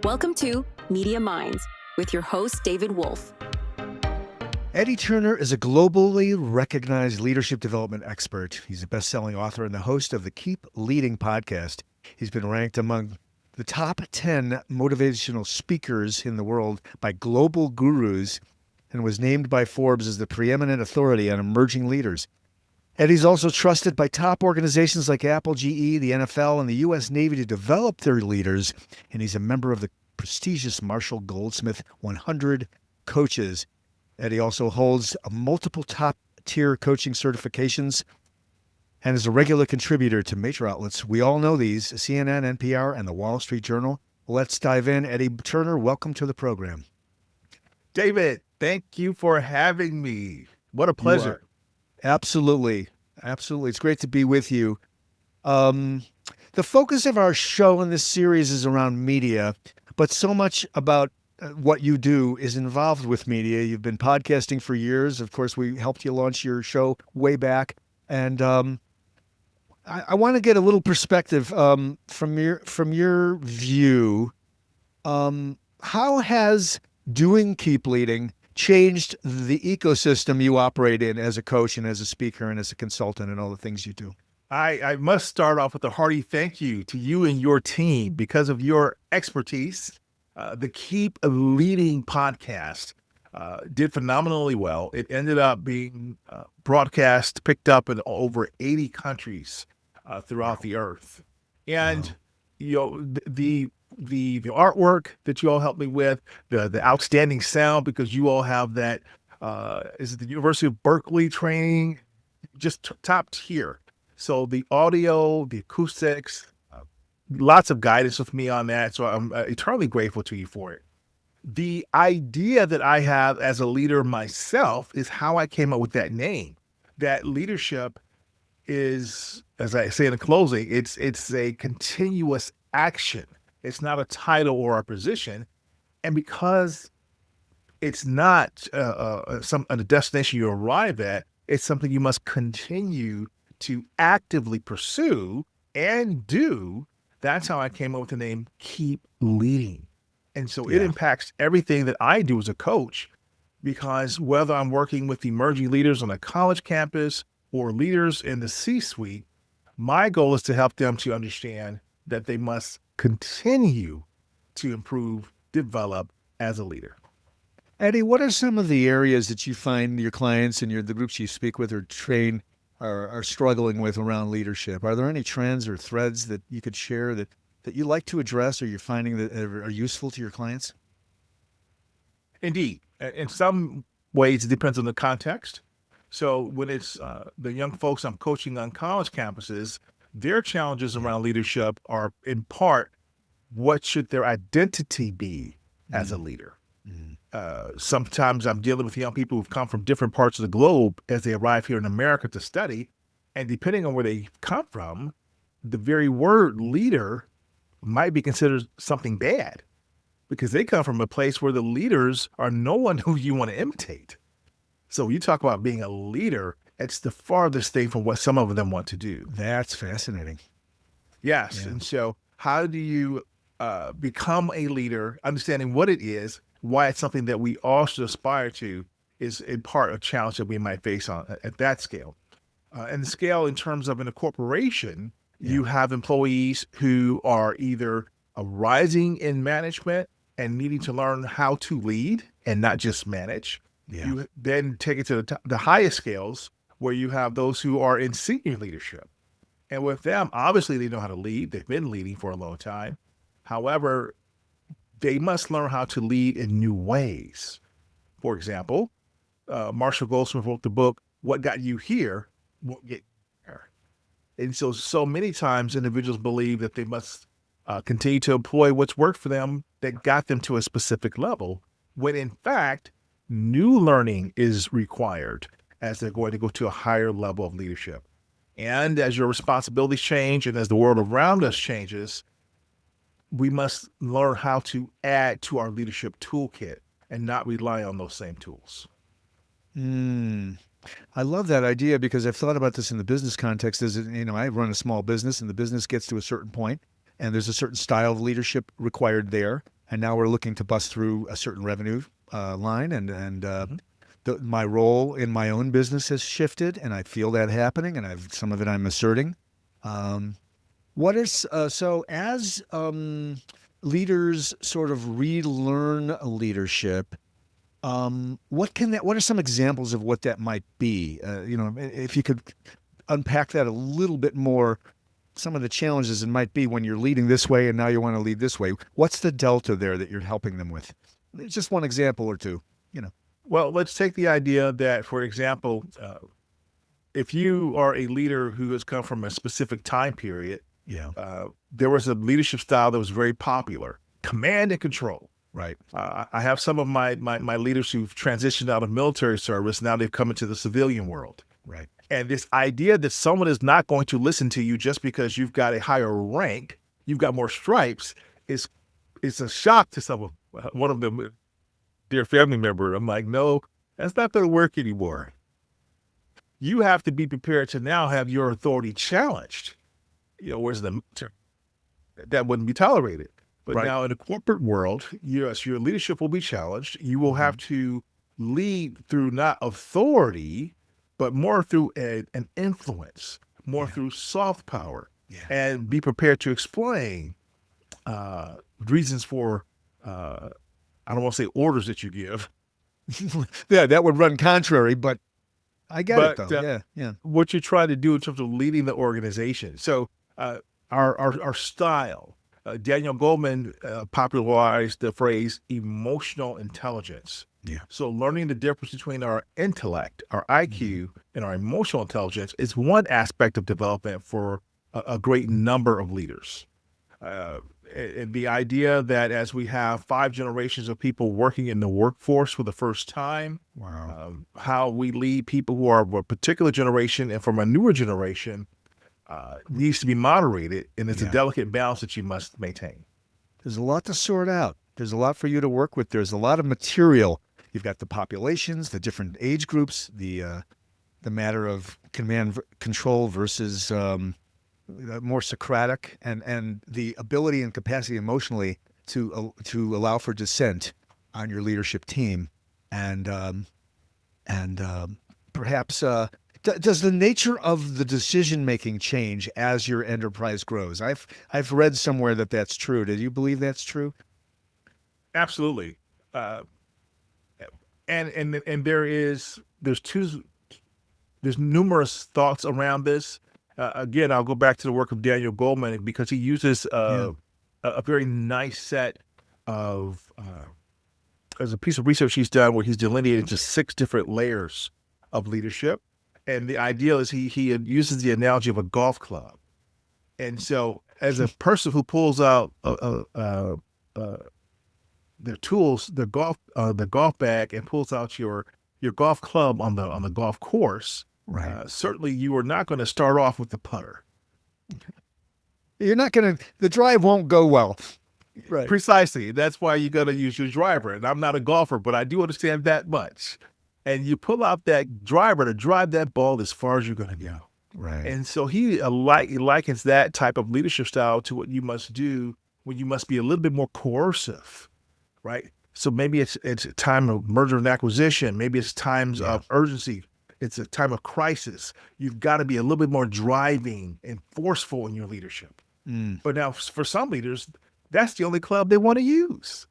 Welcome to Media Minds with your host, David Wolf. Eddie Turner is a globally recognized leadership development expert. He's a best-selling author and the host of the Keep Leading podcast. He's been ranked among the top 10 motivational speakers in the world by global gurus and was named by Forbes as the preeminent authority on emerging leaders. Eddie's also trusted by top organizations like Apple, GE, the NFL, and the U.S. Navy to develop their leaders, and he's a member of the prestigious Marshall Goldsmith 100 Coaches. Eddie also holds multiple top-tier coaching certifications and is a regular contributor to major outlets. We all know these, CNN, NPR, and the Wall Street Journal. Let's dive in. Eddie Turner, welcome to the program. David, thank you for having me. What a pleasure. Absolutely. Absolutely. It's great to be with you. The focus of our show in this series is around media, but so much about what you do is involved with media. You've been podcasting for years. Of course, we helped you launch your show way back. And I want to get a little perspective from your view. How has doing Keep Leading changed the ecosystem you operate in as a coach and as a speaker and as a consultant and all the things you do? I must start off with a hearty thank you to you and your team because of your expertise. The Keep Leading podcast did phenomenally well. It ended up being broadcast, picked up in over 80 countries throughout the earth. And you know, the artwork that you all helped me with, the outstanding sound, because you all have that is it the University of Berkeley training, just top tier. So the audio, the acoustics, lots of guidance with me on that. So I'm eternally grateful to you for it. The idea that I have as a leader myself is how I came up with that name. That leadership is, as I say in the closing, it's a continuous action. It's not a title or a position. And because it's not a destination you arrive at, it's something you must continue to actively pursue and do. That's how I came up with the name Keep Leading. And so it impacts everything that I do as a coach, because whether I'm working with emerging leaders on a college campus or leaders in the C-suite, my goal is to help them to understand that they must continue to improve, develop as a leader. Eddie, what are some of the areas that you find your clients and the groups you speak with or train are struggling with around leadership? Are there any trends or threads that you could share that you like to address or you're finding that are useful to your clients? Indeed. In some ways, it depends on the context. So when it's the young folks I'm coaching on college campuses, their challenges around leadership are in part, what should their identity be as a leader? Sometimes I'm dealing with young people who've come from different parts of the globe as they arrive here in America to study. And depending on where they come from, the very word leader might be considered something bad because they come from a place where the leaders are no one who you want to imitate. So you talk about being a leader, it's the farthest thing from what some of them want to do. That's fascinating. Yes. Yeah. And so how do you become a leader, understanding what it is, why it's something that we all should aspire to, is in part a challenge that we might face at that scale. And the scale in terms of in a corporation, you have employees who are either rising in management and needing to learn how to lead and not just manage. Yeah. You then take it to the highest scales where you have those who are in senior leadership. And with them, obviously they know how to lead. They've been leading for a long time. However, they must learn how to lead in new ways. For example, Marshall Goldsmith wrote the book, What Got You Here Won't Get You There. And so many times individuals believe that they must continue to employ what's worked for them that got them to a specific level, when in fact, new learning is required as they're going to go to a higher level of leadership. And as your responsibilities change and as the world around us changes, we must learn how to add to our leadership toolkit and not rely on those same tools. I love that idea because I've thought about this in the business context. I run a small business and the business gets to a certain point and there's a certain style of leadership required there. and now we're looking to bust through a certain revenue line, and my role in my own business has shifted, and I feel that happening, and some of it I'm asserting. What is so as leaders sort of relearn leadership? What are some examples of what that might be? If you could unpack that a little bit more, some of the challenges it might be when you're leading this way and now you want to lead this way. What's the delta there that you're helping them with? It's just one example or two, Well, let's take the idea that, for example, if you are a leader who has come from a specific time period, there was a leadership style that was very popular, command and control. Right. I have some of my leaders who've transitioned out of military service. Now they've come into the civilian world. Right. And this idea that someone is not going to listen to you just because you've got a higher rank, you've got more stripes, is a shock to someone. One of them, dear family member, I'm like, no, that's not going to work anymore. You have to be prepared to now have your authority challenged. Whereas that wouldn't be tolerated. But right. now in the corporate world, yes, your leadership will be challenged. You will have to lead through not authority, but more through an influence, more through soft power, and be prepared to explain reasons for, I don't want to say orders that you give. Yeah, that would run contrary, but I get it though. What you're trying to do in terms of leading the organization. So our style, Daniel Goleman popularized the phrase emotional intelligence. Yeah. So learning the difference between our intellect, our IQ, and our emotional intelligence is one aspect of development for a great number of leaders. And the idea that as we have 5 generations of people working in the workforce for the first time, how we lead people who are of a particular generation and from a newer generation needs to be moderated, and it's a delicate balance that you must maintain. There's a lot to sort out. There's a lot for you to work with. There's a lot of material. You've got the populations, the different age groups, the matter of command control versus more Socratic, and the ability and capacity emotionally to allow for dissent on your leadership team, and perhaps. Does the nature of the decision making change as your enterprise grows? I've read somewhere that that's true. Do you believe that's true? Absolutely, and there's numerous thoughts around this. Again, I'll go back to the work of Daniel Goleman because he uses a very nice set of as a piece of research he's done where he's delineated just 6 different layers of leadership. And the ideal is he uses the analogy of a golf club. And so as a person who pulls out their tools, the golf bag, and pulls out your golf club on the golf course, certainly you are not going to start off with the putter. The drive won't go well. Right. Precisely. That's why you got to use your driver. And I'm not a golfer, but I do understand that much. And you pull out that driver to drive that ball as far as you're going to go. Right. And so he likens that type of leadership style to what you must do when you must be a little bit more coercive, right? So maybe it's a time of merger and acquisition. Maybe it's times of urgency. It's a time of crisis. You've got to be a little bit more driving and forceful in your leadership. But now for some leaders, that's the only club they want to use.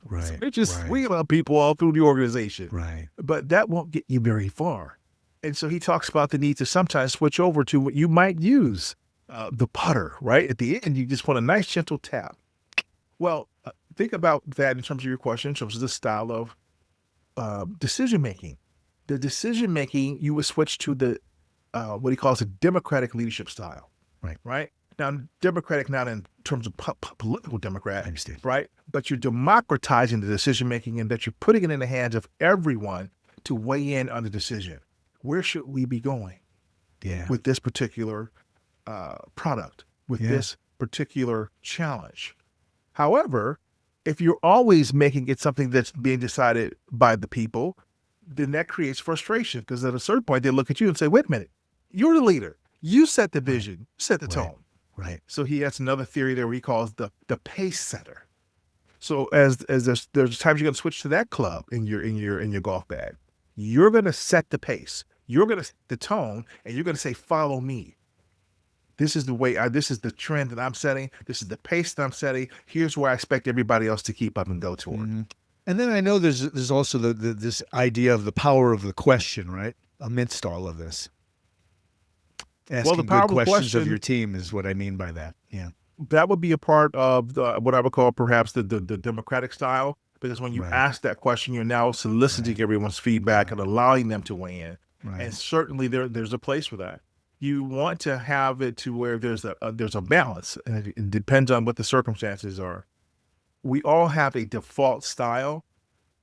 Right. So they're just swinging on people all through the organization. Right. But that won't get you very far. And so he talks about the need to sometimes switch over to what you might use, the putter, right? At the end, you just want a nice, gentle tap. Well, think about that in terms of your question, in terms of the style of decision-making. The decision-making, you would switch to the what he calls a democratic leadership style. Right? Now, democratic not in terms of political democrat, right? But you're democratizing the decision-making and that you're putting it in the hands of everyone to weigh in on the decision. Where should we be going with this particular product, with this particular challenge? However, if you're always making it something that's being decided by the people, then that creates frustration because at a certain point, they look at you and say, wait a minute, you're the leader. You set the vision, set the tone. Right. So he has another theory there where he calls the pace setter. So as there's times you're going to switch to that club in your golf bag. You're going to set the pace. You're going to set the tone, and you're going to say, "Follow me. This is the way. This is the trend that I'm setting. This is the pace that I'm setting. Here's where I expect everybody else to keep up and go toward." Mm-hmm. And then I know there's also this idea of the power of the question, right? Amidst all of this, asking The power good of the questions of question, your team is what I mean by that. Yeah, that would be a part of what I would call perhaps the democratic style, because when you right, ask that question, you're now soliciting everyone's feedback and allowing them to weigh in. right. And certainly there's a place for that. You want to have it to where there's a balance, and it depends on what the circumstances are. We all have a default style,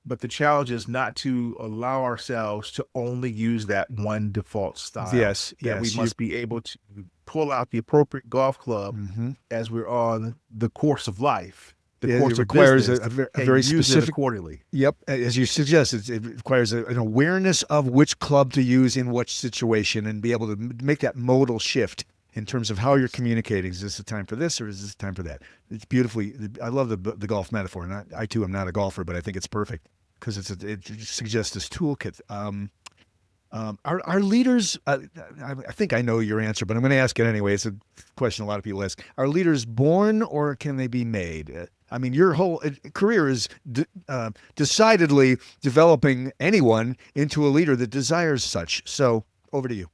but the challenge is not to allow ourselves to only use that one default style. Yes, That we yes. must be able to pull out the appropriate golf club Mm-hmm. as we're on the course of life, the Yeah, course it of requires business, a and very use it specific. accordingly. Yep, as you suggest, it requires an awareness of which club to use in which situation, and be able to make that modal shift in terms of how you're communicating. Is this a time for this, or is this a time for that? It's beautifully. I love the golf metaphor, and I too am not a golfer, but I think it's perfect because it suggests this toolkit. Our leaders, I think I know your answer, but I'm going to ask it anyway. It's a question a lot of people ask. Are leaders born, or can they be made? I mean, your whole career is decidedly developing anyone into a leader that desires such. So over to you.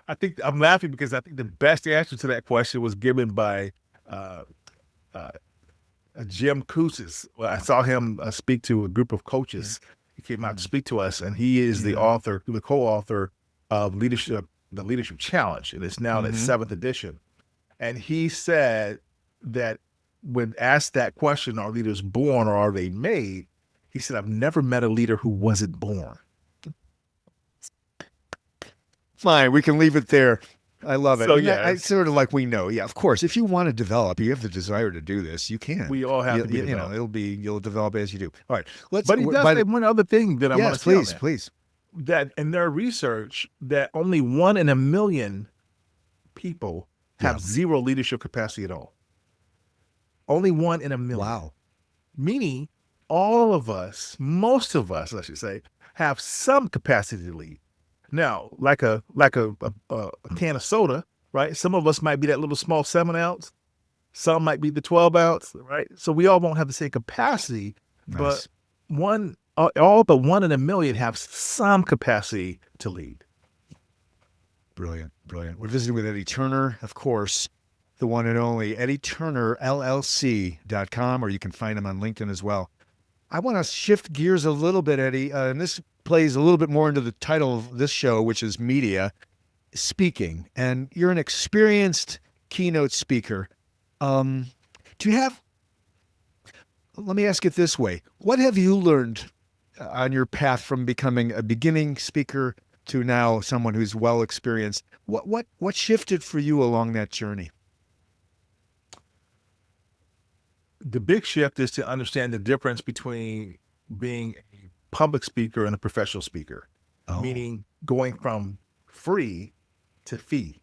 I think I'm laughing because I think the best answer to that question was given by Jim Kouzes. Well, I saw him speak to a group of coaches. He came out to speak to us, and he is the co-author of the Leadership Challenge, and it's now its 7th edition. And he said that when asked that question, are leaders born or are they made? He said, I've never met a leader who wasn't born. Fine, we can leave it there. I love it. So, And yeah, I sort of like we know. Yeah, of course. If you want to develop, you have the desire to do this. You can. we all have to be You know, developed. you'll develop as you do. All right, let's. But he does say one other thing that I want Yes, to say on please, that. please. That in their research, that only 1 in a million people have zero leadership capacity at all. Only 1 in a million. Wow. Meaning all of us, most of us, I should say, have some capacity to lead. Now, like a can of soda, right? Some of us might be that little small 7-ounce. Some might be the 12-ounce, right? So we all won't have the same capacity, Nice. but all but 1 in a million have some capacity to lead. Brilliant, brilliant. We're visiting with Eddie Turner, of course, the one and only EddieTurnerLLC.com, or you can find him on LinkedIn as well. I want to shift gears a little bit, Eddie, and this plays a little bit more into the title of this show, which is media, speaking. And you're an experienced keynote speaker. Do you have, let me ask it this way. What have you learned on your path from becoming a beginning speaker to now someone who's well experienced? What shifted for you along that journey? The big shift is to understand the difference between being a public speaker and a professional speaker, meaning going from free to fee.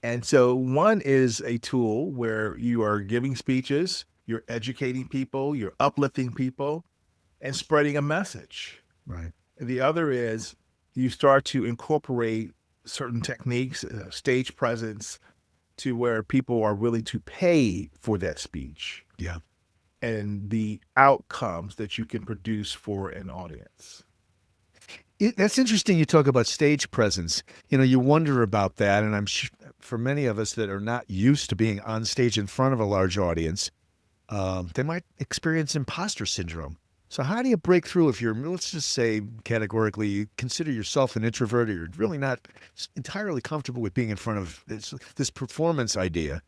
And so one is a tool where you are giving speeches, you're educating people, you're uplifting people, and spreading a message. Right. The other is you start to incorporate certain techniques, stage presence, to where people are willing to pay for that speech. Yeah. And the outcomes that you can produce for an audience. That's interesting. You talk about stage presence. You know, you wonder about that. And I'm sure for many of us that are not used to being on stage in front of a large audience, they might experience imposter syndrome. So how do you break through if you're, let's just say categorically, you consider yourself an introvert, or you're really not entirely comfortable with being in front of this performance idea?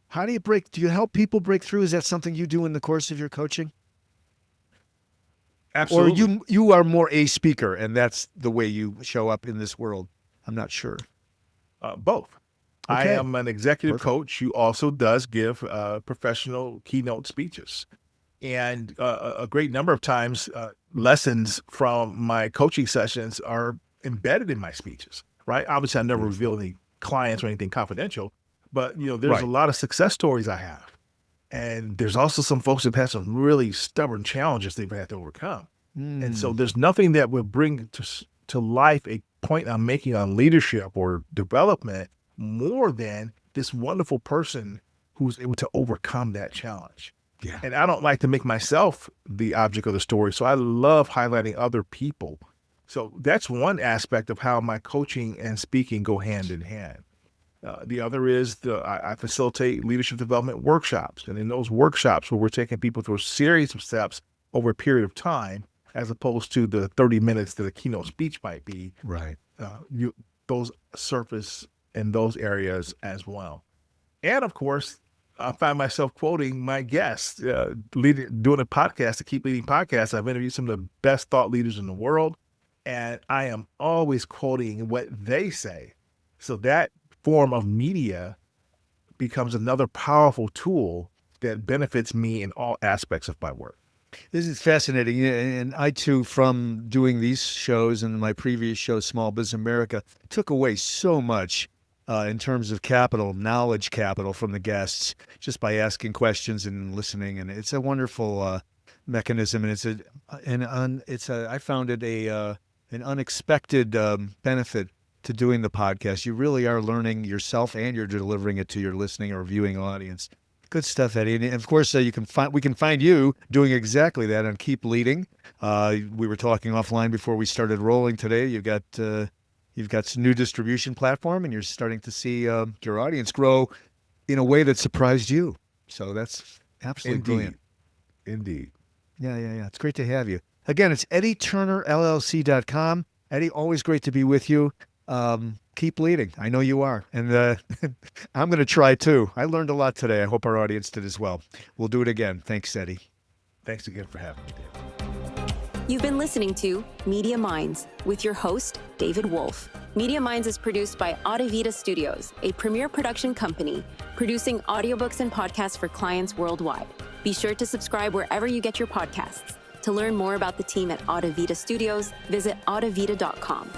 How do you help people break through? Is that something you do in the course of your coaching? Absolutely. Or you are more a speaker and that's the way you show up in this world? I'm not sure. Both. I Okay. am an executive Perfect. coach who also does give professional keynote speeches. And a great number of times, lessons from my coaching sessions are embedded in my speeches, right? Obviously, I never reveal any clients or anything confidential, but there's Right. a lot of success stories I have And there's also some folks that have some really stubborn challenges they've had to overcome. And so there's nothing that would bring to life a point I'm making on leadership or development more than this wonderful person who's able to overcome that challenge. Yeah. And I don't like to make myself the object of the story. So I love highlighting other people. So that's one aspect of how my coaching and speaking go hand in hand. The other is I facilitate leadership development workshops. And in those workshops where we're taking people through a series of steps over a period of time, as opposed to the 30 minutes that a keynote speech might be, Right. those surface in those areas as well. And of course, I find myself quoting my guests, doing a podcast, the Keep Leading podcast. I've interviewed some of the best thought leaders in the world, and I am always quoting what they say. So that form of media becomes another powerful tool that benefits me in all aspects of my work. This is fascinating. And I, too, from doing these shows and my previous show, Small Business America, took away so much in terms of knowledge capital from the guests, just by asking questions and listening. And it's a wonderful mechanism. And I found it an unexpected benefit to doing the podcast. You really are learning yourself, and you're delivering it to your listening or viewing audience. Good stuff, Eddie. And of course, we can find you doing exactly that on Keep Leading. We were talking offline before we started rolling today. You've got some new distribution platform, and you're starting to see your audience grow in a way that surprised you. So that's absolutely brilliant. Indeed. Yeah. It's great to have you. Again, it's EddieTurnerLLC.com. Eddie, always great to be with you. Keep leading. I know you are. And I'm going to try too. I learned a lot today. I hope our audience did as well. We'll do it again. Thanks, Eddie. Thanks again for having me, David. You've been listening to Media Minds with your host, David Wolf. Media Minds is produced by Audivita Studios, a premier production company producing audiobooks and podcasts for clients worldwide. Be sure to subscribe wherever you get your podcasts. To learn more about the team at Audivita Studios, visit audivita.com.